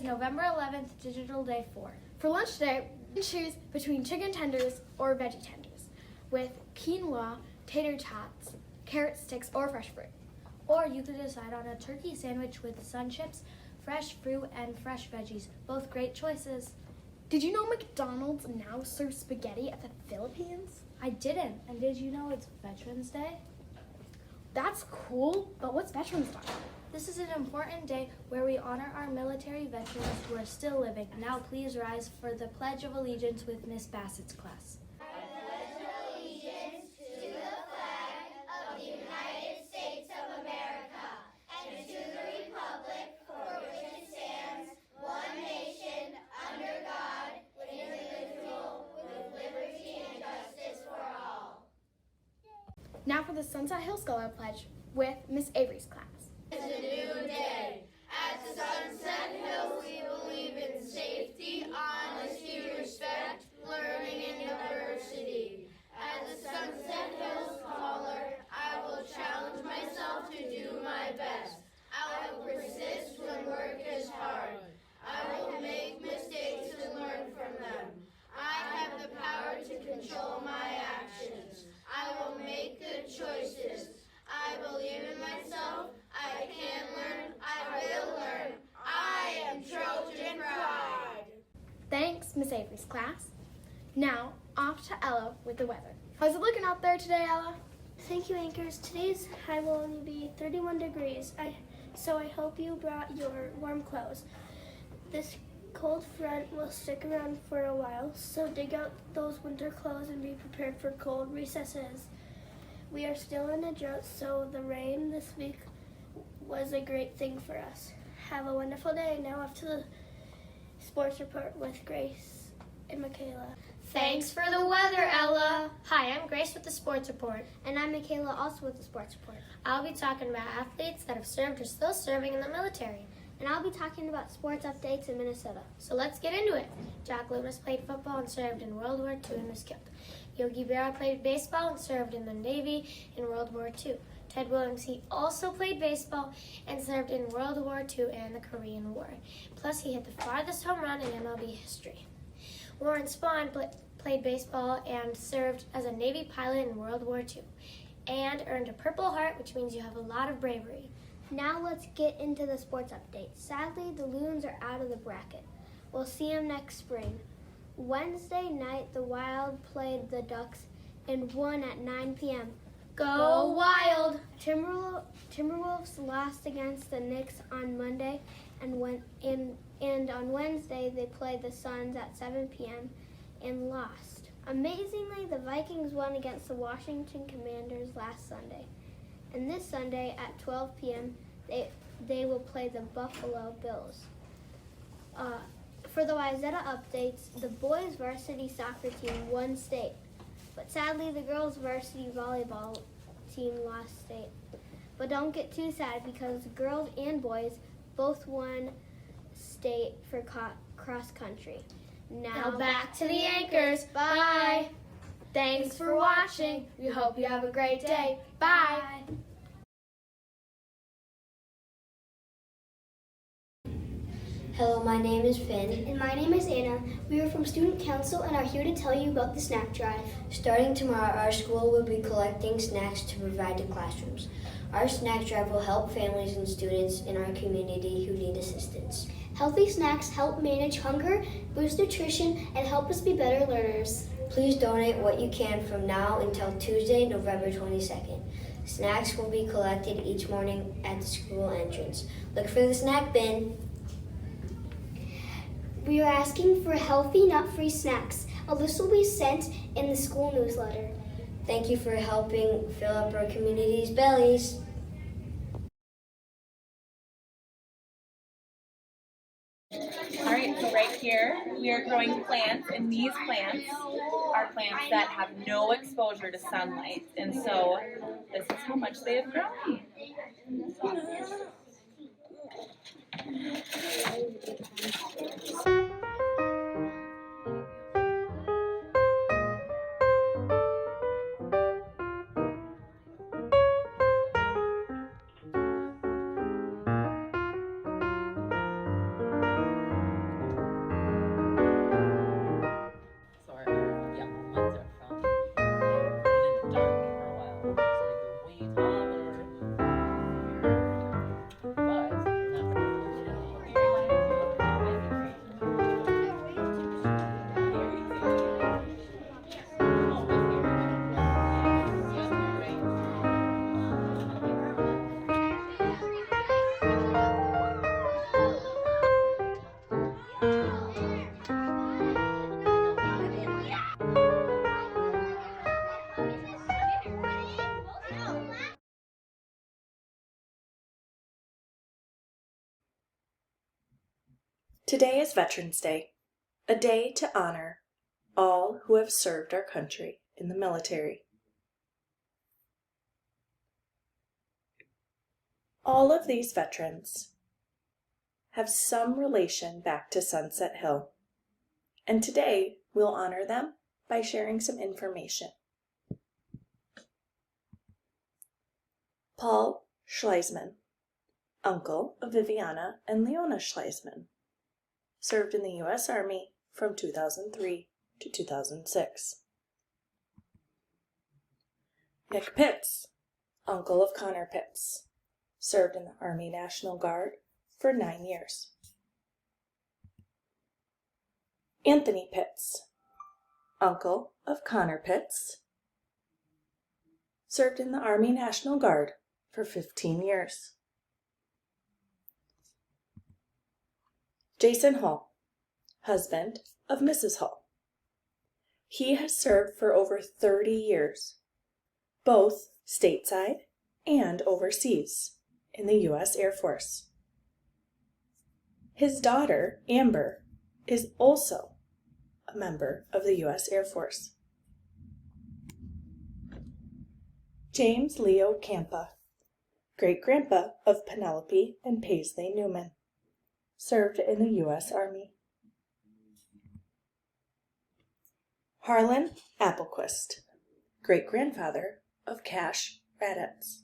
is November 11th, Digital Day 4. For lunch today, we can choose between chicken tenders or veggie tenders with quinoa, tater tots, carrot sticks, or fresh fruit. Or you could decide on a turkey sandwich with sun chips, fresh fruit, and fresh veggies. Both great choices. Did you know McDonald's now serves spaghetti at the Philippines? I didn't. And did you know it's Veterans Day? That's cool, but what's Veterans Day? This is an important day where we honor our military veterans who are still living. Now please rise for the Pledge of Allegiance with Miss Bassett's class. Now for the Sunset Hill Scholar Pledge with Miss Avery's class. It's a new day. At Sunset Hill, we believe in safety, honesty, respect, learning, and diversity. As a Sunset Hill Scholar, I will challenge myself to do my best. I will persist when work is hard. I will make mistakes and learn from them. I have the power to control my actions. I will make good choices. I believe in myself. I can learn. I will learn. I am Trojan Pride. Thanks, Miss Avery's class. Now, off to Ella with the weather. How's it looking out there today, Ella? Thank you, anchors. Today's high will only be 31 degrees, so I hope you brought your warm clothes. This cold front will stick around for a while, so dig out those winter clothes and be prepared for cold recesses. We are still in a drought, so the rain this week was a great thing for us. Have a wonderful day. Now off to the sports report with Grace and Michaela. Thanks for the weather, Ella. Hi, I'm Grace with the Sports Report. And I'm Michaela, also with the sports report. I'll be talking about athletes that have served or still serving in the military. And I'll be talking about sports updates in Minnesota. So let's get into it. Jack Loomis played football and served in World War II and was killed. Yogi Berra played baseball and served in the Navy in World War II. Ted Williams, he also played baseball and served in World War II and the Korean War. Plus, he hit the farthest home run in MLB history. Warren Spahn played baseball and served as a Navy pilot in World War II and earned a Purple Heart, which means you have a lot of bravery. Now let's get into the sports update. Sadly, the Loons are out of the bracket. We'll see them next spring. Wednesday night, the Wild played the Ducks and won at 9 p.m. Go Wild! Timberwolves lost against the Knicks on Monday, and on Wednesday they played the Suns at 7 p.m. and lost. Amazingly, the Vikings won against the Washington Commanders last Sunday. And this Sunday at 12 p.m., they will play the Buffalo Bills. For the Wayzata updates, the boys varsity soccer team won state, but sadly the girls varsity volleyball team lost state. But don't get too sad because girls and boys both won state for cross country. Now back to the anchors. Bye! Thanks for watching. We hope you have a great day. Bye! Hello, my name is Finn. And my name is Anna. We are from Student Council and are here to tell you about the snack drive. Starting tomorrow, our school will be collecting snacks to provide to classrooms. Our snack drive will help families and students in our community who need assistance. Healthy snacks help manage hunger, boost nutrition, and help us be better learners. Please donate what you can from now until Tuesday, November 22nd. Snacks will be collected each morning at the school entrance. Look for the snack bin. We are asking for healthy, nut-free snacks. A list will be sent in the school newsletter. Thank you for helping fill up our community's bellies. All right, so right here, we are growing plants, and these plants are plants that have no exposure to sunlight, and so this is how much they have grown. Today is Veterans Day, a day to honor all who have served our country in the military. All of these veterans have some relation back to Sunset Hill, and today we'll honor them by sharing some information. Paul Schleisman, uncle of Viviana and Leona Schleisman, served in the U.S. Army from 2003 to 2006. Nick Pitts, uncle of Connor Pitts, served in the Army National Guard for 9 years. Anthony Pitts, uncle of Connor Pitts, served in the Army National Guard for 15 years. Jason Hall, husband of Mrs. Hall. He has served for over 30 years, both stateside and overseas in the U.S. Air Force. His daughter, Amber, is also a member of the U.S. Air Force. James Leo Campa, great-grandpa of Penelope and Paisley Newman, served in the U.S. Army. Harlan Applequist, great-grandfather of Cash Raddatz.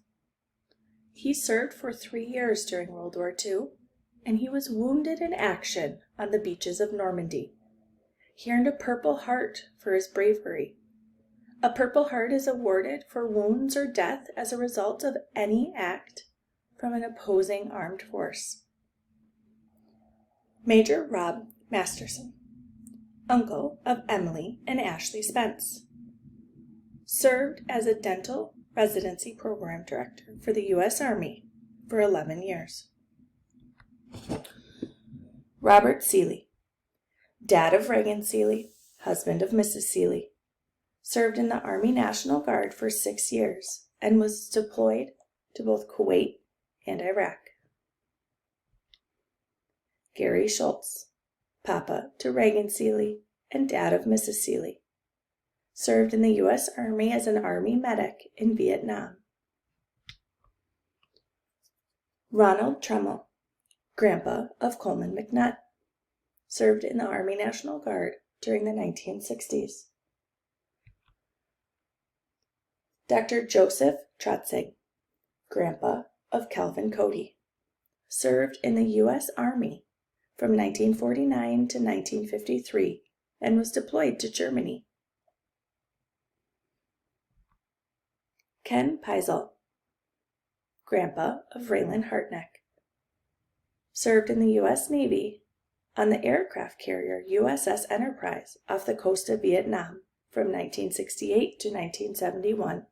He served for 3 years during World War II, and he was wounded in action on the beaches of Normandy. He earned a Purple Heart for his bravery. A Purple Heart is awarded for wounds or death as a result of any act from an opposing armed force. Major Rob Masterson, uncle of Emily and Ashley Spence, served as a dental residency program director for the U.S. Army for 11 years. Robert Seeley, dad of Reagan Seeley, husband of Mrs. Seeley, served in the Army National Guard for 6 years and was deployed to both Kuwait and Iraq. Gary Schultz, papa to Reagan Seeley and dad of Mrs. Seeley, served in the U.S. Army as an Army medic in Vietnam. Ronald Tremmel, grandpa of Coleman McNutt, served in the Army National Guard during the 1960s. Dr. Joseph Trotzig, grandpa of Calvin Cody, served in the U.S. Army from 1949 to 1953 and was deployed to Germany. Ken Peisel, grandpa of Raylan Hartneck, served in the U.S. Navy on the aircraft carrier USS Enterprise off the coast of Vietnam from 1968 to 1971.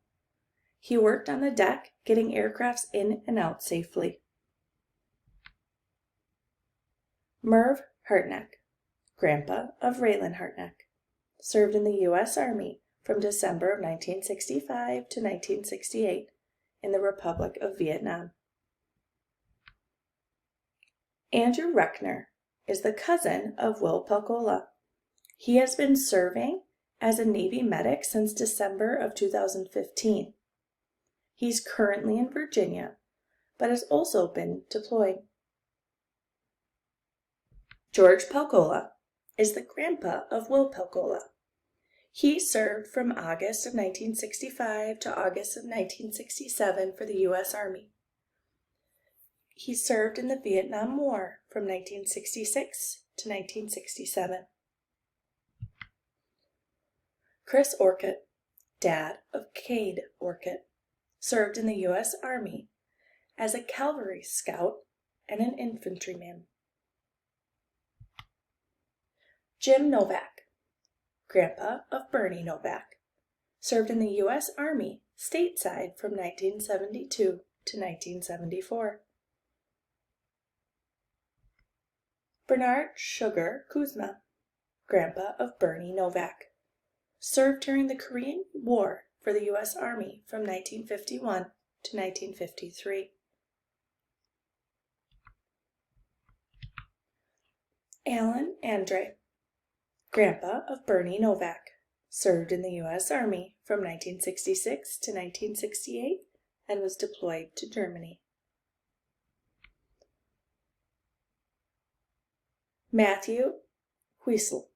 He worked on the deck, getting aircrafts in and out safely. Merv Hartneck, grandpa of Raylan Hartneck, served in the U.S. Army from December of 1965 to 1968 in the Republic of Vietnam. Andrew Reckner is the cousin of Will Pelcola. He has been serving as a Navy medic since December of 2015. He's currently in Virginia, but has also been deployed. George Pelcola is the grandpa of Will Pelcola. He served from August of 1965 to August of 1967 for the U.S. Army. He served in the Vietnam War from 1966 to 1967. Chris Orcutt, dad of Cade Orcutt, served in the U.S. Army as a cavalry scout and an infantryman. Jim Novak, grandpa of Bernie Novak, served in the U.S. Army stateside from 1972 to 1974. Bernard Sugar Kuzma, grandpa of Bernie Novak, served during the Korean War for the U.S. Army from 1951 to 1953. Alan Andre, grandpa of Bernie Novak, served in the U.S. Army from 1966 to 1968 and was deployed to Germany. Matthew Huisel,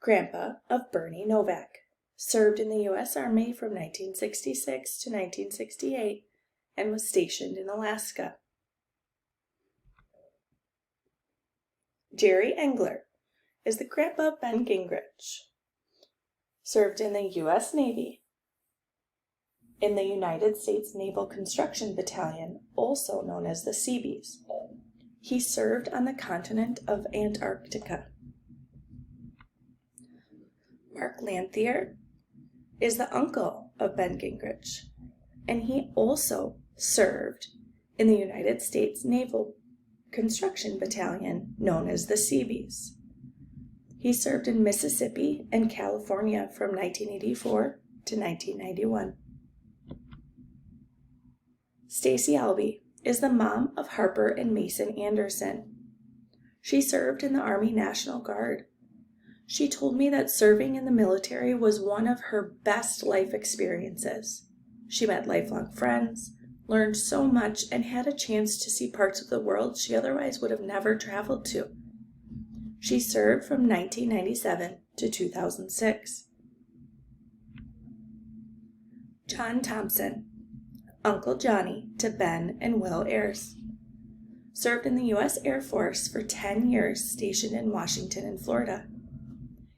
grandpa of Bernie Novak, served in the U.S. Army from 1966 to 1968 and was stationed in Alaska. Jerry Engler is the grandpa of Ben Gingrich, served in the U.S. Navy in the United States Naval Construction Battalion, also known as the Seabees. He served on the continent of Antarctica. Mark Lanthier is the uncle of Ben Gingrich, and he also served in the United States Naval Construction Battalion, known as the Seabees. He served in Mississippi and California from 1984 to 1991. Stacy Albee is the mom of Harper and Mason Anderson. She served in the Army National Guard. She told me that serving in the military was one of her best life experiences. She met lifelong friends, learned so much, and had a chance to see parts of the world she otherwise would have never traveled to. She served from 1997 to 2006. John Thompson, Uncle Johnny to Ben and Will Ayers, served in the U.S. Air Force for 10 years, stationed in Washington and Florida.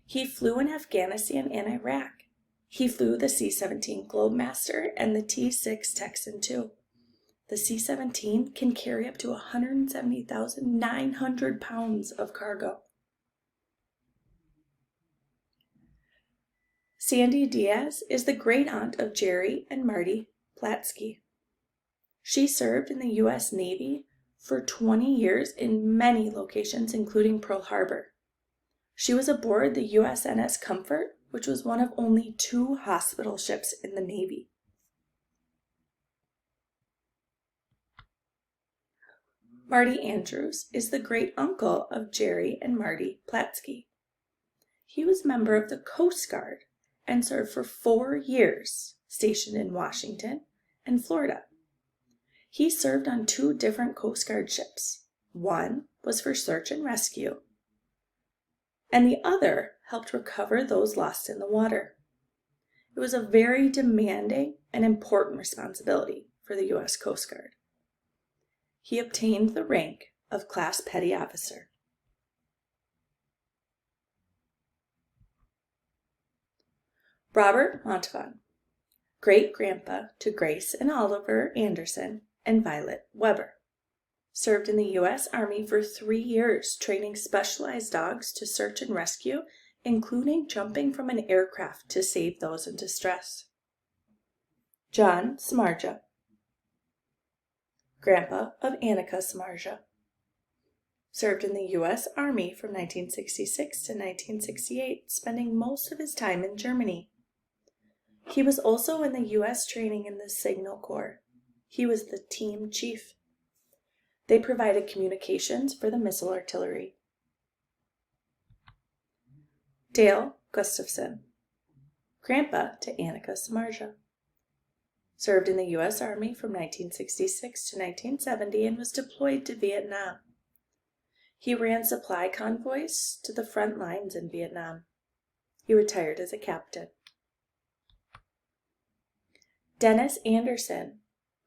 He flew in Afghanistan and Iraq. He flew the C-17 Globemaster and the T-6 Texan II. The C-17 can carry up to 170,900 pounds of cargo. Sandy Diaz is the great-aunt of Jerry and Marty Platsky. She served in the U.S. Navy for 20 years in many locations, including Pearl Harbor. She was aboard the USNS Comfort, which was one of only 2 hospital ships in the Navy. Marty Andrews is the great-uncle of Jerry and Marty Platsky. He was a member of the Coast Guard and served for 4 years, stationed in Washington and Florida. He served on 2 different Coast Guard ships. One was for search and rescue, and the other helped recover those lost in the water. It was a very demanding and important responsibility for the U.S. Coast Guard. He obtained the rank of Class Petty Officer. Robert Montalban, great-grandpa to Grace and Oliver Anderson and Violet Weber, served in the U.S. Army for 3 years, training specialized dogs to search and rescue, including jumping from an aircraft to save those in distress. John Samardzija, grandpa of Annika Samardzija, served in the U.S. Army from 1966 to 1968, spending most of his time in Germany. He was also in the U.S. training in the Signal Corps. He was the team chief. They provided communications for the missile artillery. Dale Gustafson, grandpa to Annika Samardzija, served in the U.S. Army from 1966 to 1970 and was deployed to Vietnam. He ran supply convoys to the front lines in Vietnam. He retired as a captain. Dennis Anderson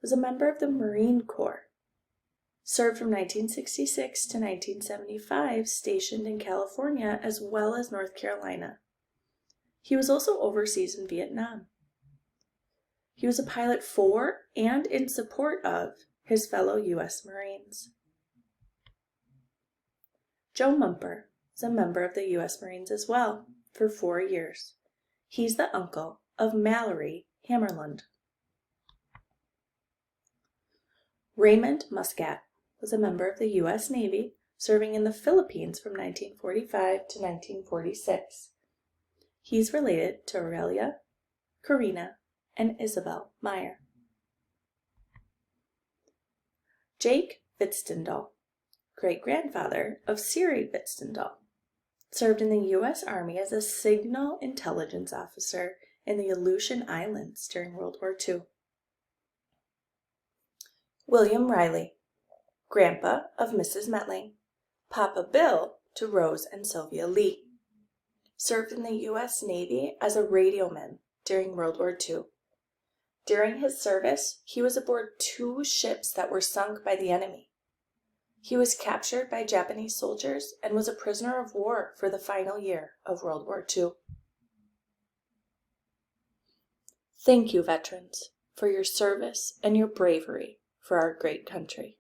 was a member of the Marine Corps, served from 1966 to 1975, stationed in California as well as North Carolina. He was also overseas in Vietnam. He was a pilot for and in support of his fellow U.S. Marines. Joe Mumper is a member of the U.S. Marines as well for 4 years. He's the uncle of Mallory Hammerlund. Raymond Muscat was a member of the U.S. Navy, serving in the Philippines from 1945 to 1946. He's related to Aurelia, Karina, and Isabel Meyer. Jake Vitstendal, great-grandfather of Siri Witstendahl. Served in the U.S. Army as a signal intelligence officer in the Aleutian Islands during World War II. William Riley, Grandpa of Mrs. Metling, Papa Bill to Rose and Sylvia Lee. Served in the U.S. Navy as a radioman during World War II. During his service, he was aboard 2 ships that were sunk by the enemy. He was captured by Japanese soldiers and was a prisoner of war for the final year of World War II. Thank you, veterans, for your service and your bravery for our great country.